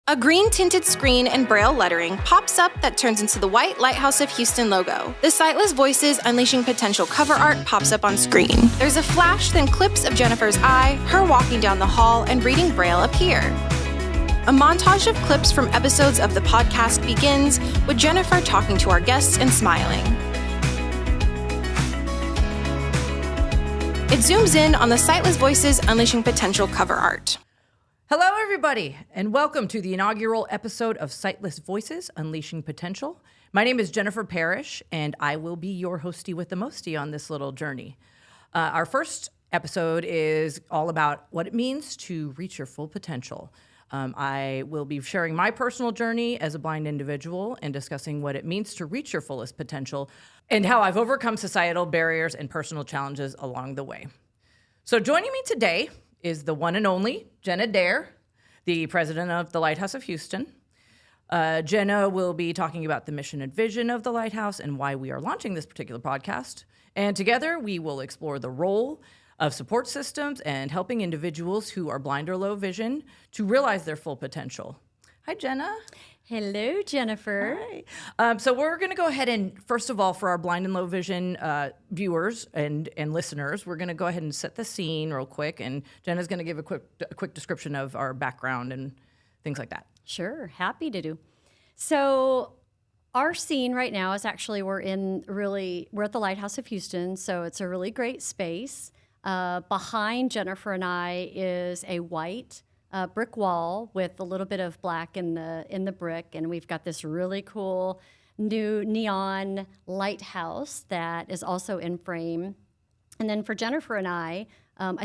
A green-tinted screen and braille lettering pops up that turns into the white Lighthouse of Houston logo. The Sightless Voices Unleashing Potential cover art pops up on screen. There's a flash, then clips of Jennifer's eye, her walking down the hall, and reading braille appear. A montage of clips from episodes of the podcast begins with Jennifer talking to our guests and smiling. It zooms in on the Sightless Voices Unleashing Potential cover art. Hello, everybody, and welcome to the inaugural episode of Sightless Voices Unleashing Potential. My name is Jennifer Parrish, and I will be your hostie with the mostie on this little journey. Our first episode is all about what it means to reach your full potential. I will be sharing my personal journey as a blind individual and discussing what it means to reach your fullest potential and how I've overcome societal barriers and personal challenges along the way. So joining me today is the one and only Jenna, the president of the Lighthouse of Houston. Jenna will be talking about the mission and vision of the Lighthouse and why we are launching this particular podcast. And together we will explore the role of support systems and helping individuals who are blind or low vision to realize their full potential. Hi, Jenna. Hello, Jennifer. Hi. So we're going to go ahead and, first of all, for our blind and low vision viewers and listeners, we're going to go ahead and set the scene real quick. And Jenna's going to give a quick description of our background and things like that. Sure, happy to do. So our scene right now is actually we're at the Lighthouse of Houston, so it's a really great space. Behind Jennifer and I is a white brick wall with a little bit of black in the brick, and we've got this really cool new neon lighthouse that is also in frame. And then for Jennifer and I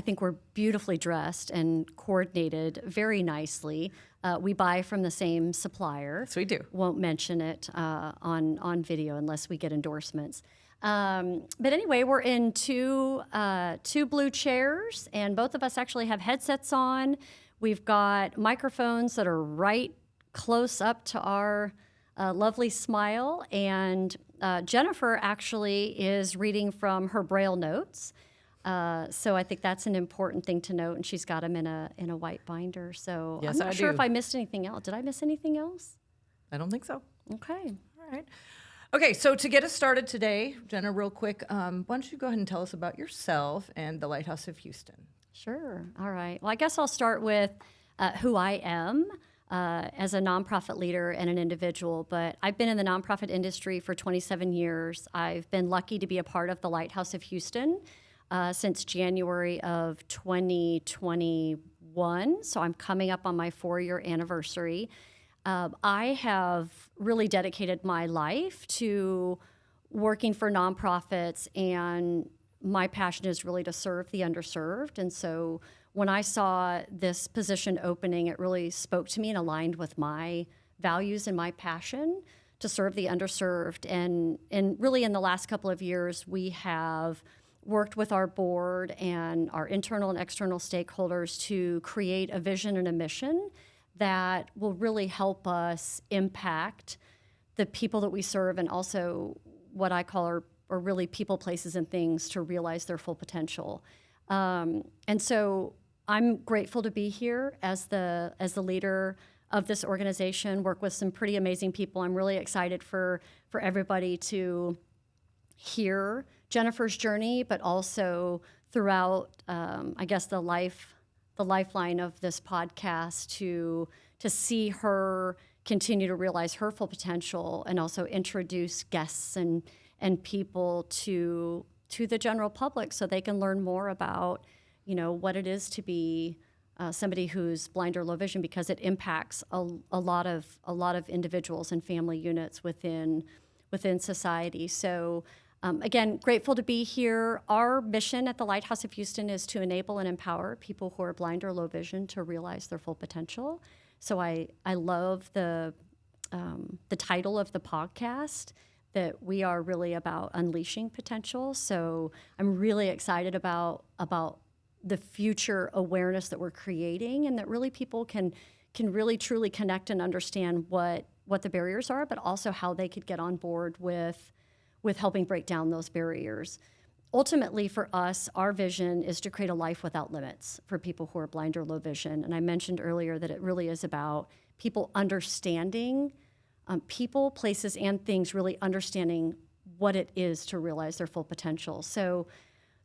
think we're beautifully dressed and coordinated very nicely. We buy from the same supplier. Yes, we do. Won't mention it on video unless we get endorsements. But anyway, we're in two blue chairs, and both of us actually have headsets on. We've got microphones that are right close up to our lovely smile, and Jennifer actually is reading from her Braille notes. So I think that's an important thing to note, and she's got them in a white binder. So yes, I'm not sure if I missed anything else. Did I miss anything else? I don't think so. Okay. All right. Okay, so to get us started today, Jenna, real quick, why don't you go ahead and tell us about yourself and the Lighthouse of Houston? Sure. All right. Well, I guess I'll start with who I am as a nonprofit leader and an individual. But I've been in the nonprofit industry for 27 years. I've been lucky to be a part of the Lighthouse of Houston since January of 2021. So I'm coming up on my 4-year anniversary. I have really dedicated my life to working for nonprofits, and my passion is really to serve the underserved. And so when I saw this position opening, it really spoke to me and aligned with my values and my passion to serve the underserved. And really in the last couple of years, we have worked with our board and our internal and external stakeholders to create a vision and a mission that will really help us impact the people that we serve, and also what I call are really people, places, and things to realize their full potential. And so I'm grateful to be here as the leader of this organization, work with some pretty amazing people. I'm really excited for everybody to hear Jennifer's journey, but also throughout, I guess, the lifeline of this podcast to see her continue to realize her full potential, and also introduce guests and people to the general public so they can learn more about, what it is to be somebody who's blind or low vision, because it impacts a lot of individuals and family units within society. So again, grateful to be here. Our mission at the Lighthouse of Houston is to enable and empower people who are blind or low vision to realize their full potential. So I love the title of the podcast, that we are really about unleashing potential. So I'm really excited about the future awareness that we're creating, and that really people can really truly connect and understand what the barriers are, but also how they could get on board with helping break down those barriers. Ultimately, for us, our vision is to create a life without limits for people who are blind or low vision. And I mentioned earlier that it really is about people understanding people, places, and things, really understanding what it is to realize their full potential. So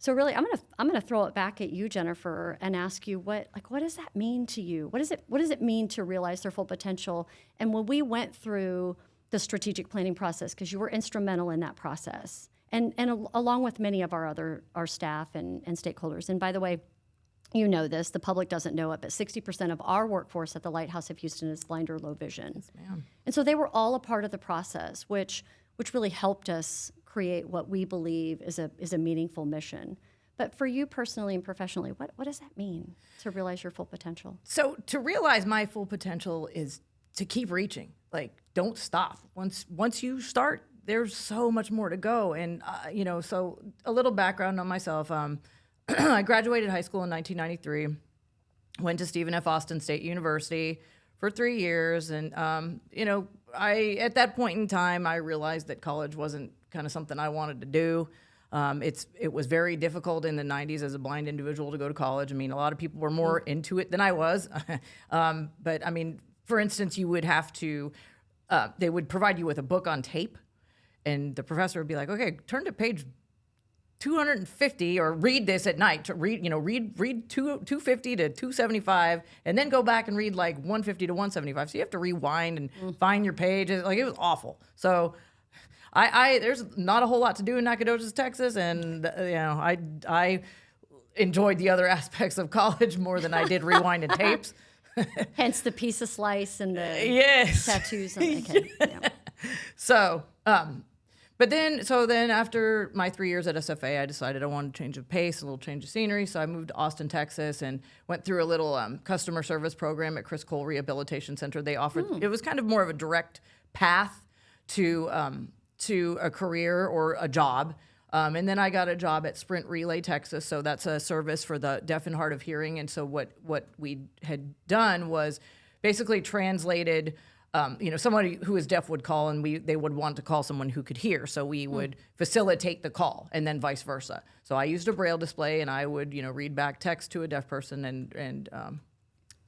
really, I'm gonna throw it back at you, Jennifer, and ask you what does that mean to you? What does it mean to realize their full potential? And when we went through the strategic planning process, because you were instrumental in that process, and along with many of our staff and stakeholders. And by the way, you know this, the public doesn't know it, but 60% of our workforce at the Lighthouse of Houston is blind or low vision. Yes, ma'am. And so they were all a part of the process, which really helped us create what we believe is a meaningful mission. But for you personally and professionally, what does that mean to realize your full potential? So to realize my full potential is to keep reaching. Like, don't stop. Once you start, there's so much more to go. And so a little background on myself. I graduated high school in 1993. Went to Stephen F. Austin State University for 3 years, and at that point in time, I realized that college wasn't kind of something I wanted to do. It was very difficult in the 90s as a blind individual to go to college. I mean, a lot of people were more into it than I was. But I mean, for instance, you would have to, they would provide you with a book on tape, and the professor would be like, okay, turn to page 250 or read this at night. To read 250 to 275, and then go back and read like 150 to 175. So you have to rewind and find your pages. Like, it was awful. So I there's not a whole lot to do in Nacogdoches, Texas, and I enjoyed the other aspects of college more than I did rewinding tapes. Hence the pizza slice and the tattoos. Okay. Yeah. So, but then after my 3 years at SFA, I decided I wanted a change of pace, a little change of scenery. So I moved to Austin, Texas, and went through a little customer service program at Chris Cole Rehabilitation Center. They offered, it was kind of more of a direct path to a career or a job. And then I got a job at Sprint Relay Texas. So that's a service for the deaf and hard of hearing. And so what we had done was basically translated, somebody who is deaf would call, and they would want to call someone who could hear. So we would facilitate the call, and then vice versa. So I used a Braille display, and I would, read back text to a deaf person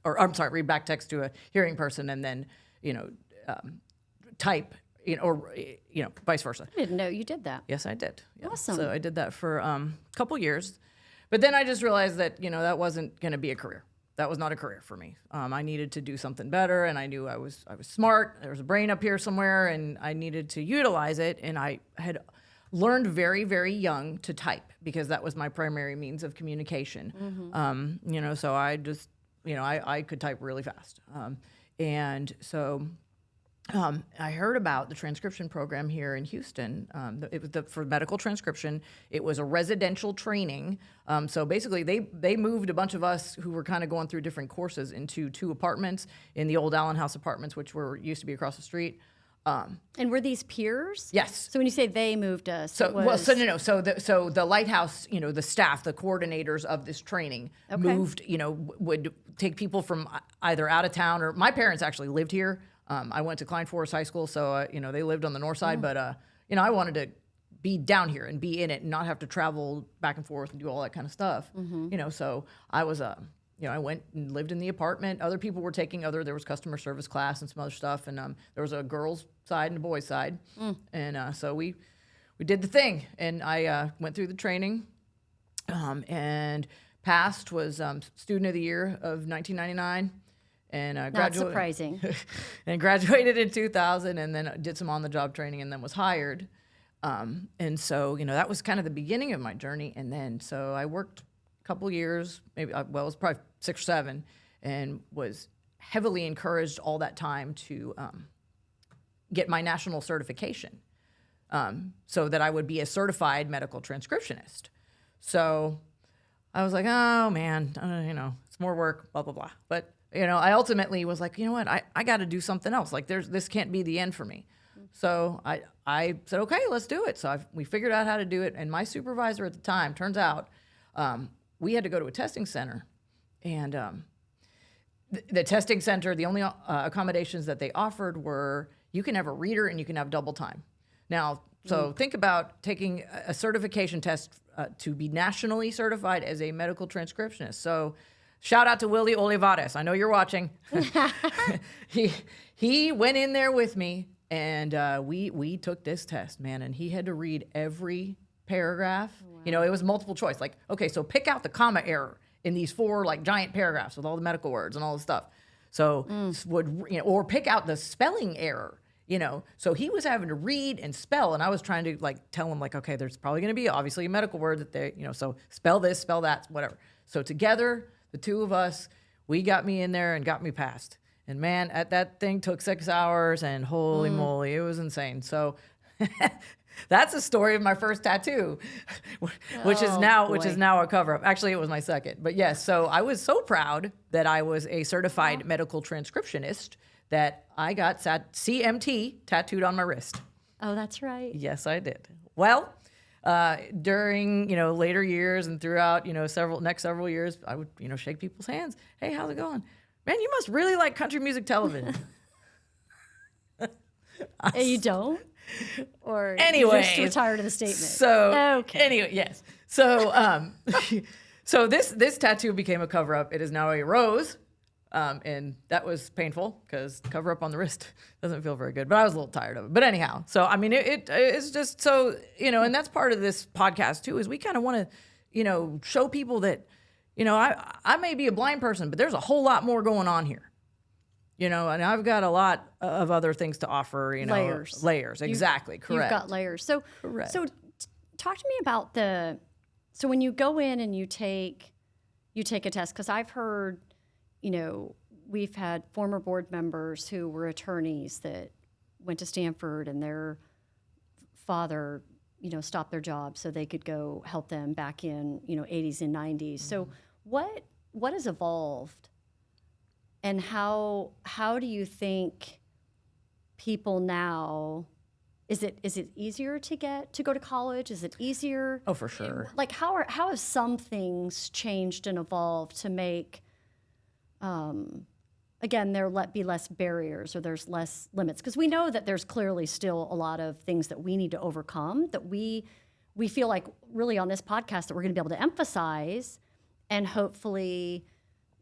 read back text to a hearing person, and then, type, or vice versa. I didn't know you did that. Yes, I did. Yeah. Awesome. So I did that for a couple years, but then I just realized that that wasn't going to be a career. That was not a career for me. I needed to do something better, and I knew I was smart. There was a brain up here somewhere, and I needed to utilize it. And I had learned very, very young to type, because that was my primary means of communication. So I just, I could type really fast. And so I heard about the transcription program here in Houston. It was for medical transcription. It was a residential training. So basically, they moved a bunch of us who were kind of going through different courses into 2 apartments in the old Allen House apartments, which used to be across the street. And were these peers? Yes. So when you say they moved us, So the Lighthouse, the staff, the coordinators of this training moved. Would take people from either out of town, or my parents actually lived here. I went to Klein Forest High School, so they lived on the north side. But I wanted to be down here and be in it, and not have to travel back and forth and do all that kind of stuff. So I was I went and lived in the apartment. Other people were taking there was customer service class and some other stuff, and there was a girls' side and a boys' side, and so we did the thing, and I went through the training, and passed, was student of the year of 1999. And not surprising. And graduated in 2000, and then did some on-the-job training, and then was hired. And so, that was kind of the beginning of my journey. And then, so I worked a couple years, maybe, it was probably 6 or 7, and was heavily encouraged all that time to get my national certification, so that I would be a certified medical transcriptionist. So I was like, oh man, it's more work, blah, blah, blah. But I ultimately was like, what, I got to do something else. Like, this can't be the end for me. So I said, okay, let's do it. So we figured out how to do it. And my supervisor at the time, turns out, we had to go to a testing center. And the testing center, the only accommodations that they offered were, you can have a reader and you can have double time. Now, so think about taking a certification test to be nationally certified as a medical transcriptionist. So Shout out to Willy Olivares. I know you're watching. He went in there with me, and we took this test, man. And he had to read every paragraph. Wow. You know, it was multiple choice. Like, okay, so pick out the comma error in these 4 like giant paragraphs with all the medical words and all the stuff. So or pick out the spelling error. You know, so he was having to read and spell, and I was trying to like tell him like, okay, there's probably going to be obviously a medical word that they, you know, so spell this, spell that, whatever. So together, the 2 of us, we got me in there and got me passed. And man, that thing took 6 hours, and holy moly, it was insane. So that's the story of my first tattoo, which is now a cover up. Actually, it was my second, but yes. So I was so proud that I was a certified medical transcriptionist that I got CMT tattooed on my wrist. Oh, that's right. Yes, I did. Well, during, you know, later years and throughout, you know, several years, I would, you know, shake people's hands. Hey, how's it going? Man, you must really like country music television. You don't? Or anyway, you're just tired of the statement. So okay. Anyway, yes. So so this tattoo became a cover up. It is now a rose. And that was painful because cover up on the wrist doesn't feel very good, but I was a little tired of it. But anyhow, so I mean, it's just so, you know, and that's part of this podcast too, is we kind of want to, you know, show people that, you know, I may be a blind person, but there's a whole lot more going on here, you know, and I've got a lot of other things to offer, you know. Layers, exactly, correct. You've got layers. So, correct. So talk to me about so when you go in and you take a test, because I've heard, you know, we've had former board members who were attorneys that went to Stanford, and their father, you know, stopped their job so they could go help them back in, you know, 80s and 90s. Mm-hmm. So what has evolved, and how do you think people now, is it easier to go to college? Is it easier? Oh, for sure. Like how have some things changed and evolved to make, again, there be less barriers, or there's less limits? Because we know that there's clearly still a lot of things that we need to overcome, that we feel like really on this podcast that we're going to be able to emphasize, and hopefully,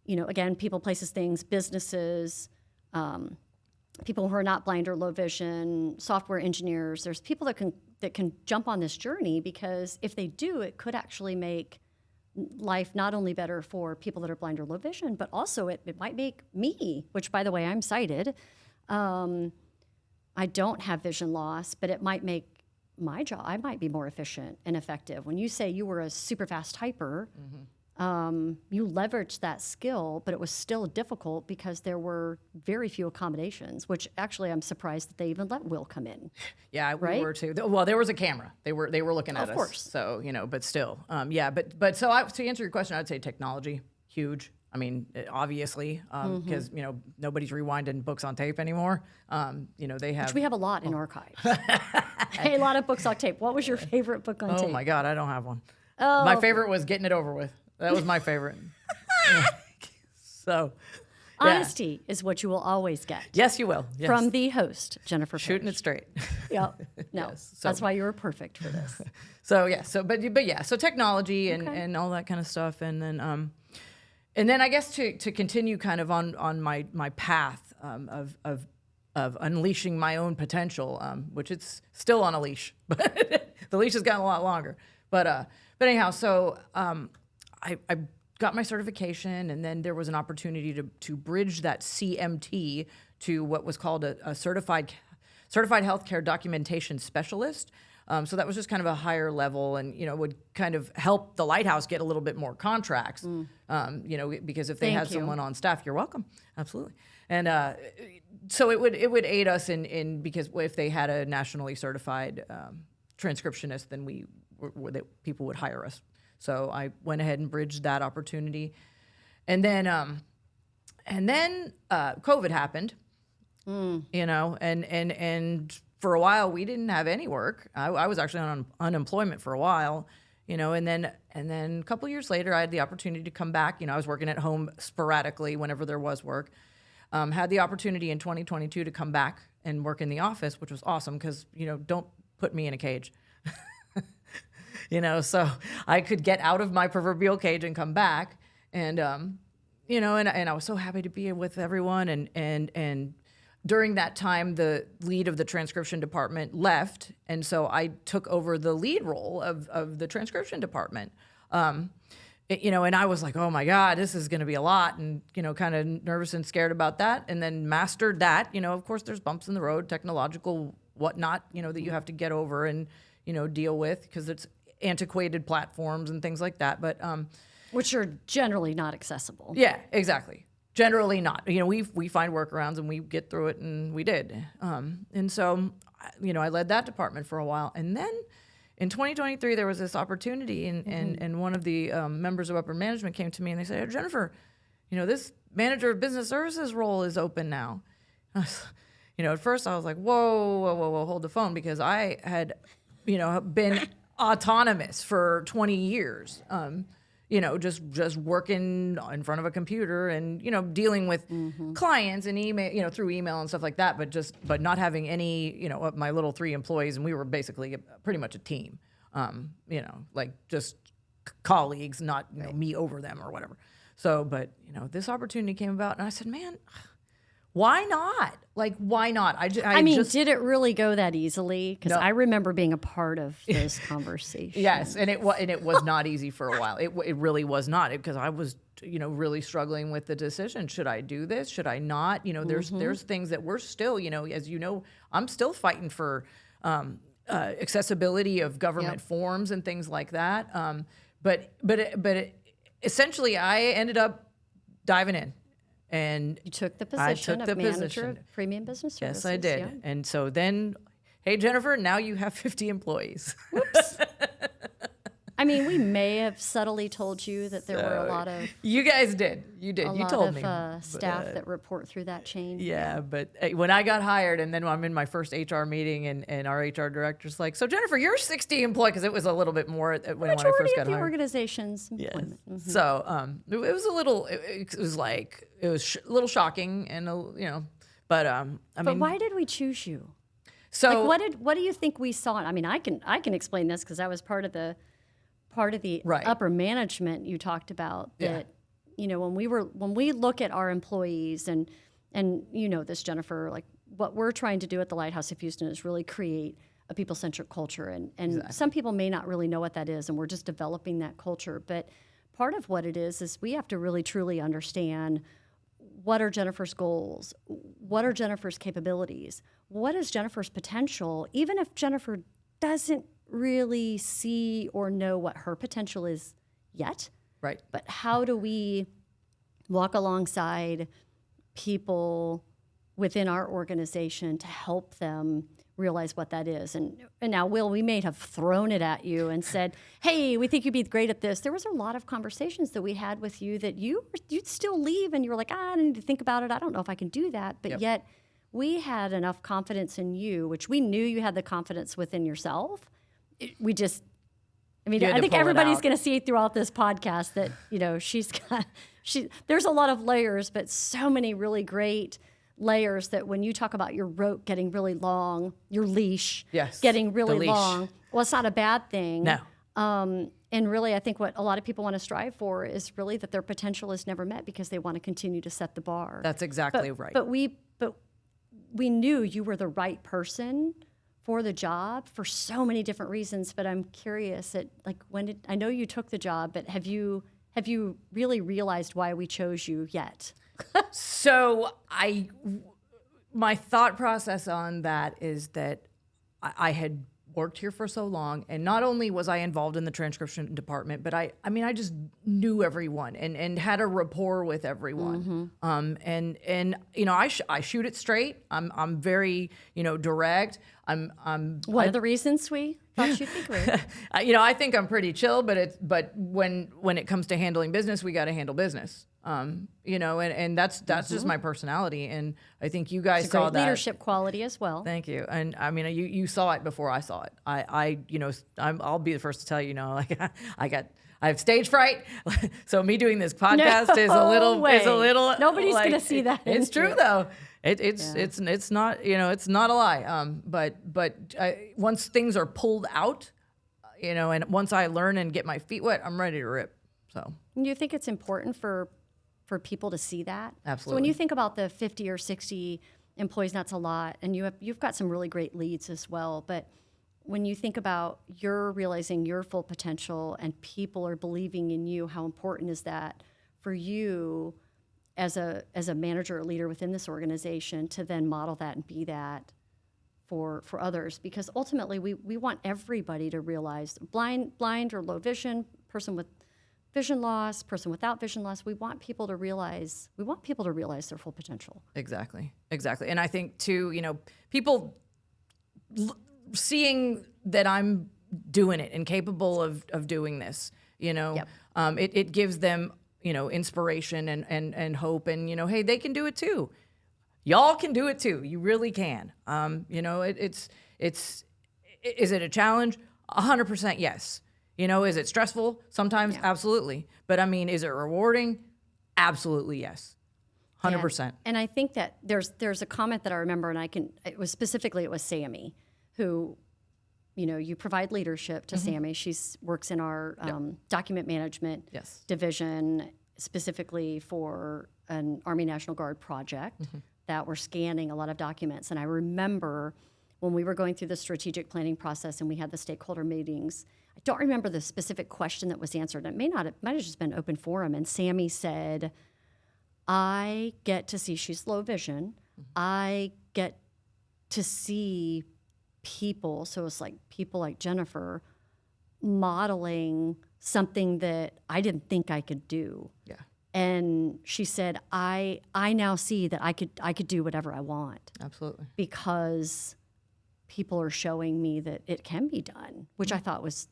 you know, again, people, places, things, businesses, people who are not blind or low vision, software engineers, there's people that can jump on this journey, because if they do, it could actually make life not only better for people that are blind or low vision, but also it might make me, which by the way, I'm sighted. I don't have vision loss, but it might make my job, I might be more efficient and effective. When you say you were a super fast typer, you leveraged that skill, but it was still difficult because there were very few accommodations, which actually I'm surprised that they even let Will come in. Yeah, we were too. Well, there was a camera. They were looking at us. Of course. So, you know, but still, yeah. But so to answer your question, I'd say technology, huge. I mean, obviously, because, you know, nobody's rewinding books on tape anymore. You know, they have. Which we have a lot in archives. Hey, a lot of books on tape. What was your favorite book on tape? Oh my God, I don't have one. Oh, my favorite was Getting It Over With. That was my favorite. So, yeah. Honesty is what you will always get. Yes, you will. Yes. From the host, Jennifer. Shooting Parrish. it straight. Yep. No, Yes. So, that's why you were perfect for this. So yeah. So but yeah. So technology and all that kind of stuff, and then I guess to continue kind of on my path of unleashing my own potential, which it's still on a leash, but the leash has gotten a lot longer. But anyhow, so I got my certification, and then there was an opportunity to bridge that CMT to what was called a certified healthcare documentation specialist. So that was just kind of a higher level, and, you know, would kind of help the Lighthouse get a little bit more contracts. You know, because if they had someone on staff, you're welcome, absolutely. And so it would aid us in because if they had a nationally certified transcriptionist, then people would hire us. So I went ahead and bridged that opportunity, and then COVID happened. You know, and for a while we didn't have any work. I was actually on unemployment for a while, you know, and then a couple of years later I had the opportunity to come back. You know, I was working at home sporadically whenever there was work. Had the opportunity in 2022 to come back and work in the office, which was awesome because, you know, don't put me in a cage. You know, so I could get out of my proverbial cage and come back. And and I was so happy to be with everyone. And during that time, the lead of the transcription department left. And so I took over the lead role of the transcription department. And I was like, oh my God, this is going to be a lot, and, kind of nervous and scared about that, and then mastered that. Of course, there's bumps in the road, technological whatnot, that you have to get over and, deal with, because it's antiquated platforms and things like that. But, which are generally not accessible. yeah, exactly. Generally not. We find workarounds and we get through it, and we did. And so, I led that department for a while, and then in 2023, there was this opportunity, and one of the members of upper management came to me and they said, Jennifer, this manager of business services role is open now. At first I was like, whoa, hold the phone, because I had, been autonomous for 20 years, just working in front of a computer and, dealing with clients and email, through email and stuff like that, but not having any, of my little 3 employees, and we were basically pretty much a team, like just colleagues, not me over them or whatever. So, but, this opportunity came about, and I said, man, why not? Like, why not? I mean, did it really go that easily? Because I remember being a part of those conversations. Yes, and it was not easy for a while. It really was not, because I was, really struggling with the decision. Should I do this? Should I not? There's things that we're still, as I'm still fighting for accessibility of government forms and things like that. But essentially, I ended up diving in. And you took the position of manager of premium business services. Yes, I did. Yeah. And so then, hey, Jennifer, now you have 50 employees. Whoops. I mean, we may have subtly told you that there were a lot of... You guys did. You did. You told me. Staff that report through that chain. Yeah, but when I got hired, and then I'm in my first HR meeting, and our HR director's like, so Jennifer, you're 60 employees, because it was a little bit more when I first got hired. Majority of the organization's employment. Yes. Mm-hmm. So it was a little, it was a little shocking, and, but But why did we choose you? So what do you think we saw? I mean, I can explain this, because I was part of the upper management you talked about, that when we look at our employees, and this, Jennifer, like, what we're trying to do at the Lighthouse of Houston is really create a people-centric culture, and exactly. Some people may not really know what that is, and we're just developing that culture. But part of what it is we have to really truly understand, what are Jennifer's goals, what are Jennifer's capabilities, what is Jennifer's potential, even if Jennifer doesn't really see or know what her potential is yet. Right. But how do we walk alongside people within our organization to help them realize what that is? And now, Will, we may have thrown it at you and said, hey, we think you'd be great at this. There was a lot of conversations that we had with you that you'd still leave, and you were like, I need to think about it. I don't know if I can do that. But yet we had enough confidence in you, which we knew you had the confidence within yourself. I think everybody's going to see throughout this podcast that, there's a lot of layers, but so many really great layers, that when you talk about your rope getting really long, your leash getting really long, well, it's not a bad thing. No. And really, I think what a lot of people want to strive for is really that their potential is never met, because they want to continue to set the bar. That's exactly right. But we knew you were the right person for the job for so many different reasons. But I'm curious, I know you took the job, but have you really realized why we chose you yet? So my thought process on that is that I had worked here for so long, and not only was I involved in the transcription department, but I just knew everyone and had a rapport with everyone. Mm-hmm. I shoot it straight. I'm very, direct. I'm one of the reasons we thought you'd be great. I think I'm pretty chill, but when it comes to handling business, we got to handle business. And that's mm-hmm. just my personality, and I think you guys saw that leadership quality as well. Thank you. And I mean, you saw it before I saw it. I'll be the first to tell you, I have stage fright, so me doing this podcast is a little. Nobody's gonna see that. It's true though. It's not it's not a lie. But once things are pulled out, and once I learn and get my feet wet, I'm ready to rip. So. Do you think it's important for for people to see that. Absolutely. So when you think about the 50 or 60 employees, that's a lot, and you've got some really great leads as well. But when you think about you're realizing your full potential and people are believing in you, how important is that for you as a manager or leader within this organization to then model that and be that for others? Because ultimately we want everybody to realize blind or low vision, person with vision loss, person without vision loss, we want people to realize their full potential. Exactly. And I think too, people seeing that I'm doing it and capable of doing this, Yep. It gives them, inspiration and hope and, hey, they can do it too. Y'all can do it too. You really can. Is it a challenge? 100% yes. Is it stressful? Sometimes, absolutely. But is it rewarding? Absolutely yes. 100%. And I think that there's a comment that I remember, and it was Sammy, who, you provide leadership to Sammy. She works in our document management division, specifically for an Army National Guard project that we're scanning a lot of documents. And I remember when we were going through the strategic planning process and we had the stakeholder meetings, I don't remember the specific question that was answered. It might have just been open forum. And Sammy said, I get to see, she's low vision. I get to see people. So it's like people like Jennifer modeling something that I didn't think I could do. Yeah. And she said, I now see that I could do whatever I want. Absolutely. Because people are showing me that it can be done, which I thought was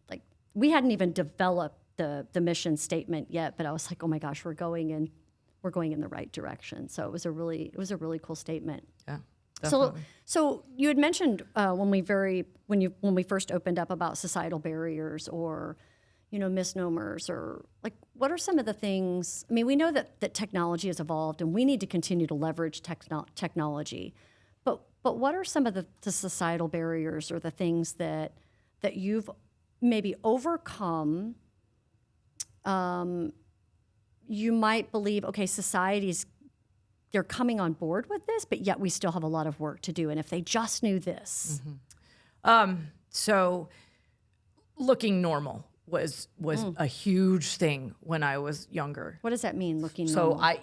like, we hadn't even developed the mission statement yet, but I was like, oh my gosh, we're going in the right direction. So it was a really cool statement. Yeah. Definitely. So you had mentioned when we first opened up about societal barriers or misnomers, or like, what are some of the things? We know that technology has evolved and we need to continue to leverage technology, but what are some of the societal barriers or the things that you've maybe overcome? You might believe, okay, they're coming on board with this, but yet we still have a lot of work to do. And if they just knew this. So looking normal was a huge thing when I was younger. What does that mean, looking So normal?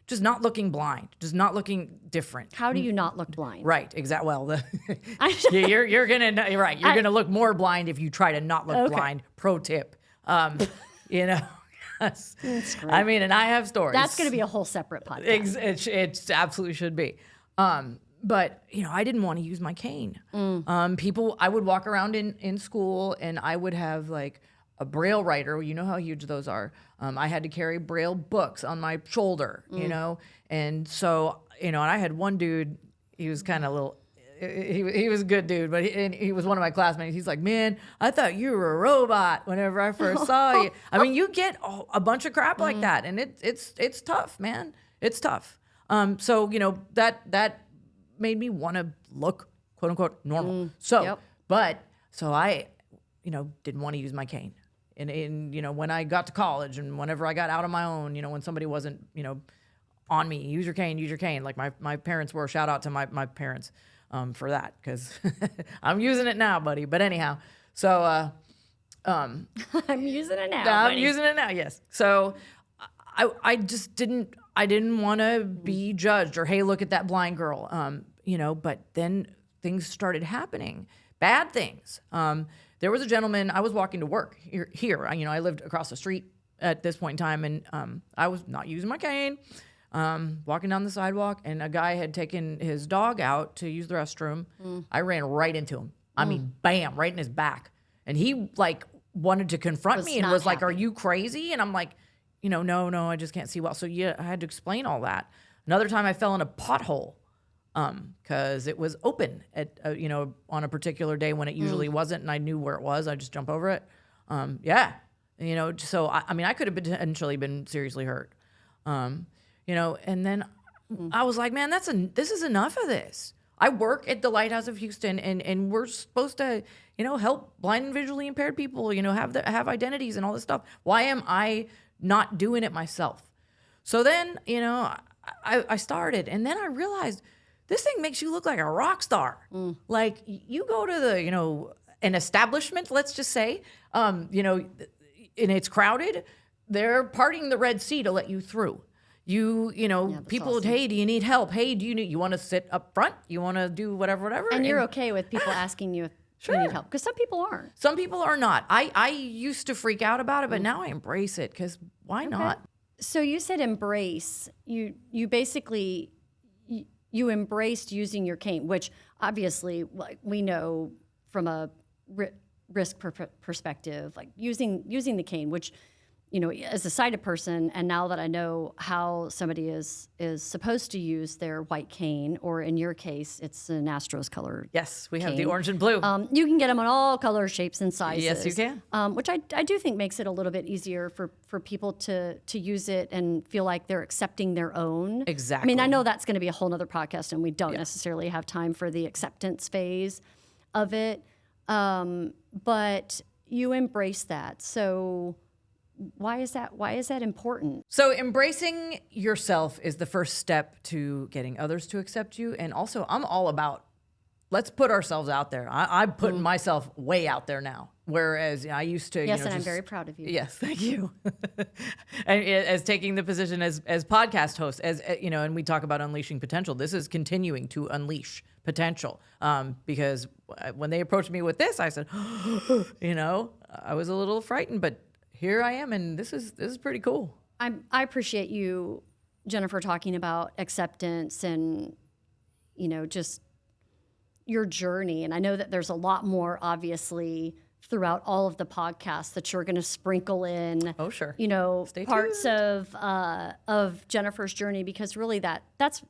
Just not looking blind, just not looking different. How do you not look blind? Right, exactly. Well, you're gonna look more blind if you try to not look blind. Pro tip, That's great. And I have stories. That's going to be a whole separate podcast. It absolutely should be. But I didn't want to use my cane. I would walk around in school and I would have like a Braille writer. You know how huge those are. I had to carry Braille books on my shoulder, and so, and I had one dude, he was kind of little, he was a good dude, but he was one of my classmates. He's like, man, I thought you were a robot whenever I first saw you. You get a bunch of crap like that, and it's tough, man. It's tough. So that made me want to look quote unquote normal. So I didn't want to use my cane. And when I got to college and whenever I got out on my own, when somebody wasn't, on me, use your cane. Like my parents were, shout out to my parents for that, because I'm using it now, buddy. But anyhow, so I'm using it now. I'm using it now, yes. So I just didn't want to be judged or, hey, look at that blind girl. But then things started happening, bad things. There was a gentleman, I was walking to work here. I lived across the street at this point in time, and I was not using my cane, walking down the sidewalk, and a guy had taken his dog out to use the restroom. I ran right into him. Bam, right in his back. And he wanted to confront me and was like, are you crazy? And I'm like, no, I just can't see well. So I had to explain all that. Another time I fell in a pothole because it was open at on a particular day when it usually wasn't, and I knew where it was. I just jump over it. So I could have potentially been seriously hurt. And then I was like, man, this is enough of this. I work at the Lighthouse of Houston, and we're supposed to, help blind and visually impaired people, have identities and all this stuff. Why am I not doing it myself. So then, I started, and then I realized this thing makes you look like a rock star. Like you go to the, an establishment, let's just say, and it's crowded. They're parting the Red Sea to let you through. People, awesome. hey, do you need help? Hey, you want to sit up front? You want to do whatever? And you're okay with people asking you if you need help? Because some people aren't. Some people are not. I used to freak out about it, but now I embrace it because why not? So you said embrace. You basically you embraced using your cane, which obviously, like, we know from a risk perspective, like using the cane, which, as a sighted person, and now that I know how somebody is supposed to use their white cane, or in your case, it's an Astros color. Yes, we have cane. the orange and blue. You can get them on all colors, shapes, and sizes. Yes, you can. Which I do think makes it a little bit easier for people to use it and feel like they're accepting their own. Exactly. I mean, I know that's going to be a whole nother podcast, and we don't necessarily have time for the acceptance phase of it. But you embrace that. So why is that important? So embracing yourself is the first step to getting others to accept you. And also, I'm all about, let's put ourselves out there. I'm putting myself way out there now. Whereas I used to, Yes, and I'm very proud of you. Yes, thank you. And as taking the position as podcast host, and we talk about unleashing potential. This is continuing to unleash potential. Because when they approached me with this, I said, I was a little frightened, but here I am, and this is pretty cool. I appreciate you, Jennifer, talking about acceptance and, just your journey. And I know that there's a lot more, obviously, throughout all of the podcasts that you're going to sprinkle in. Oh, sure. Stay parts tuned. of Jennifer's journey, because really that's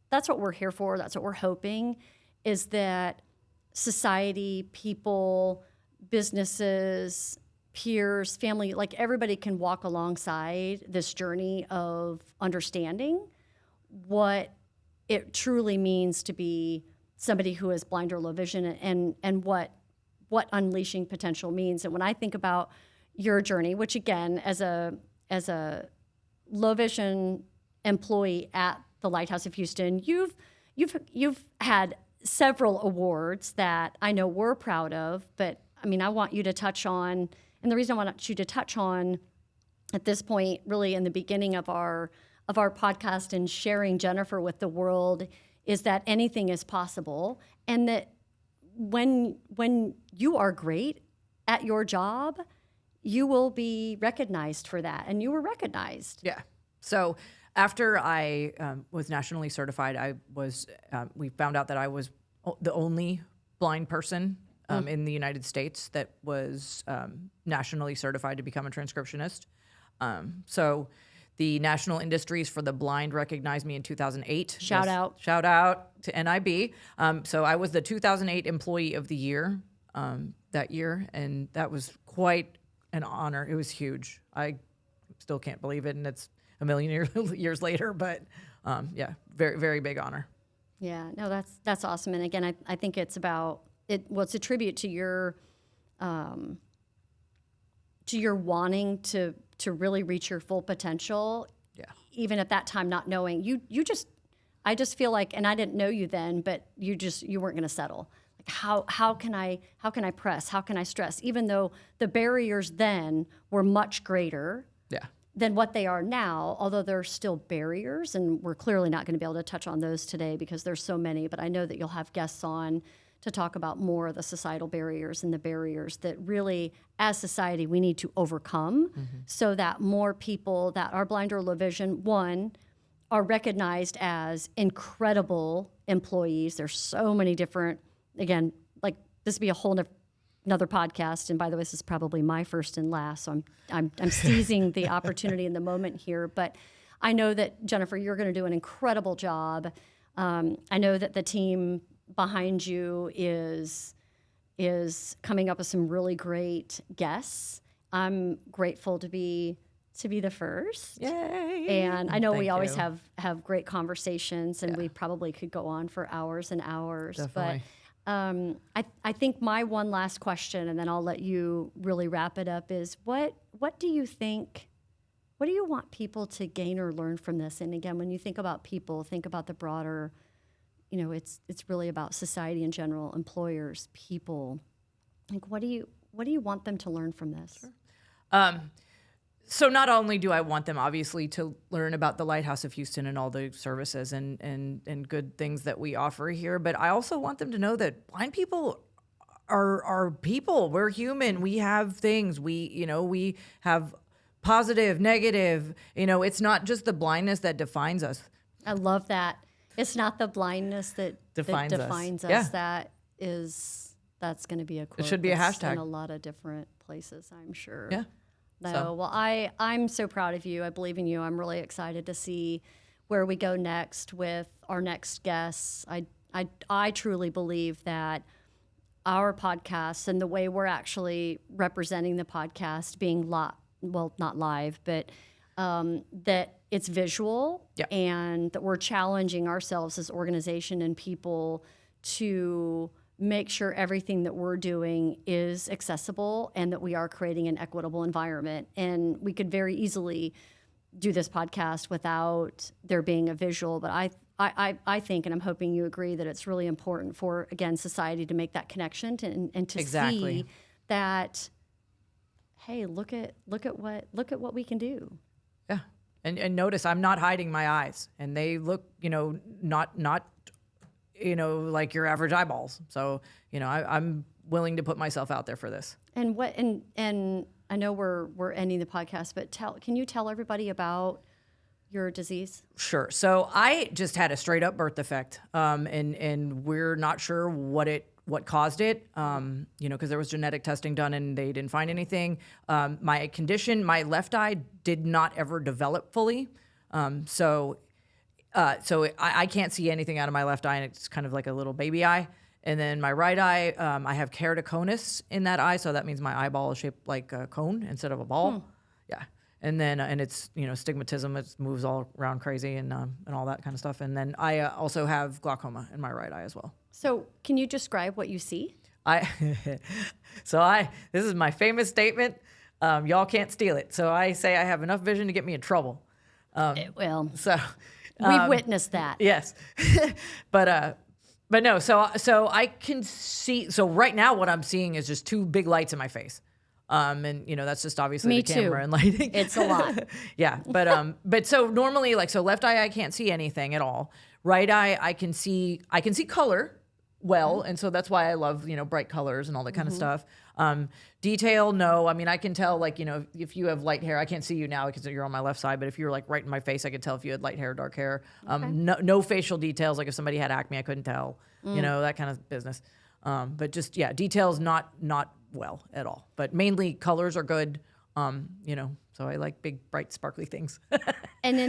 what we're here for. That's what we're hoping, is that society, people, businesses, peers, family, like everybody can walk alongside this journey of understanding what it truly means to be somebody who is blind or low vision, and what unleashing potential means. And when I think about your journey, which again, as a low vision employee at the Lighthouse of Houston, you've had several awards that I know we're proud of, but I mean, I want you to touch on. And the reason I want you to touch on at this point, really in the beginning of our podcast and sharing Jennifer with the world, is that anything is possible, and that when you are great at your job, you will be recognized for that, and you were recognized. Yeah. So after I was nationally certified, we found out that I was the only blind person in the United States that was nationally certified to become a transcriptionist. So the National Industries for the Blind recognized me in 2008. Shout out to NIB. So I was the 2008 Employee of the Year that year, and that was quite an honor. It was huge. I still can't believe it, and it's a million years later, but very, very big honor. Yeah, no, that's awesome. And again, I think it's about it. Well, it's a tribute to your wanting to really reach your full potential. Yeah. Even at that time, not knowing I just feel like, and I didn't know you then, but you weren't going to settle. Like how can I press? How can I stress? Even though the barriers then were much greater. Yeah. Than what they are now, although there are still barriers, and we're clearly not going to be able to touch on those today because there's so many, but I know that you'll have guests on to talk about more of the societal barriers and the barriers that really, as society, we need to overcome so that more people that are blind or low vision, one, are recognized as incredible employees. There's so many different, again, like this would be a whole another podcast, and by the way, this is probably my first and last, so I'm seizing the opportunity in the moment here. But I know that, Jennifer, you're going to do an incredible job. I know that the team behind you is coming up with some really great guests. I'm grateful to be the first. Yay! And I know Thank we always you. have great conversations, and we probably could go on for hours and hours. Definitely. But I think my one last question, and then I'll let you really wrap it up, is what do you think what do you want people to gain or learn from this? And again, when you think about people, think about the broader, it's really about society in general, employers, people. Like, what do you want them to learn from this? Sure. So not only do I want them obviously to learn about the Lighthouse of Houston and all the services and good things that we offer here, but I also want them to know that blind people are people. We're human. We have things. We have positive, negative. It's not just the blindness that defines us. I love that. It's not the blindness that defines us. Yeah. That's going to be a quote. It should be a hashtag in a lot of different places, I'm sure. Yeah. No, So. well, I'm so proud of you. I believe in you. I'm really excited to see where we go next with our next guests. I truly believe that our podcast and the way we're actually representing the podcast being not live, but that it's visual, and that we're challenging ourselves as organization and people to make sure everything that we're doing is accessible and that we are creating an equitable environment. And we could very easily do this podcast without there being a visual, but I think, and I'm hoping you agree, that it's really important for, again, society to make that connection and to see that, hey, look at what we can do. Yeah. And notice I'm not hiding my eyes, and they look, not like your average eyeballs. So, I'm willing to put myself out there for this. And I know we're ending the podcast, but can you tell everybody about your disease? Sure. So I just had a straight up birth defect, and we're not sure what caused it, because there was genetic testing done and they didn't find anything. My condition, my left eye did not ever develop fully. So I can't see anything out of my left eye, and it's kind of like a little baby eye. And then my right eye, I have keratoconus in that eye, so that means my eyeball is shaped like a cone instead of a ball. Yeah. And then, and it's, stigmatism, it moves all around crazy and all that kind of stuff. And then I also have glaucoma in my right eye as well. So can you describe what you see? This is my famous statement. Y'all can't steal it. So I say I have enough vision to get me in trouble. We've witnessed that. Yes. But no, so I can see, so right now what I'm seeing is just two big lights in my face. And that's just obviously the camera and lighting. It's a lot. Yeah. But so normally, left eye, I can't see anything at all. Right eye, I can see color well. And so that's why I love, bright colors and all that kind of stuff. Detail, no. I mean, I can tell, if you have light hair, I can't see you now because you're on my left side, but if you're right in my face, I could tell if you had light hair, dark hair. No facial details. Like if somebody had acne, I couldn't tell, that kind of business. But just, details, not well at all, but mainly colors are good. So I like big, bright, sparkly things. And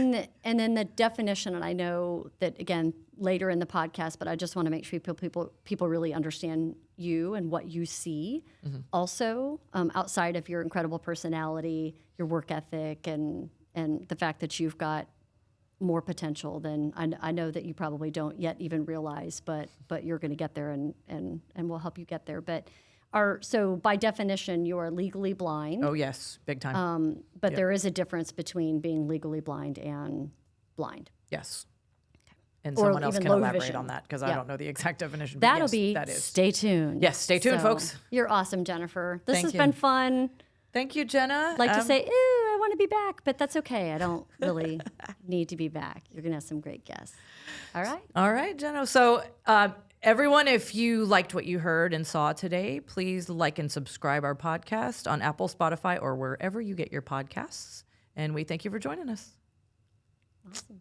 then the definition, and I know that again later in the podcast, but I just want to make sure people really understand you and what you see. Also, outside of your incredible personality, your work ethic, and the fact that you've got more potential than I know that you probably don't yet even realize, but you're going to get there, and we'll help you get there. But so by definition, you are legally blind. Oh yes, big time. But there is a difference between being legally blind and blind. Yes. And someone else can elaborate vision. on that because I don't know the exact definition. That'll that is. Stay tuned. Yes, stay tuned, folks. You're awesome, Jennifer. This Thank has you. been fun. Thank you, Jenna. I'd like to say, I want to be back, but that's okay. I don't really need to be back. You're going to have some great guests. All right? All right, Jenna. So everyone, if you liked what you heard and saw today, please like and subscribe our podcast on Apple, Spotify, or wherever you get your podcasts. And we thank you for joining us. Awesome.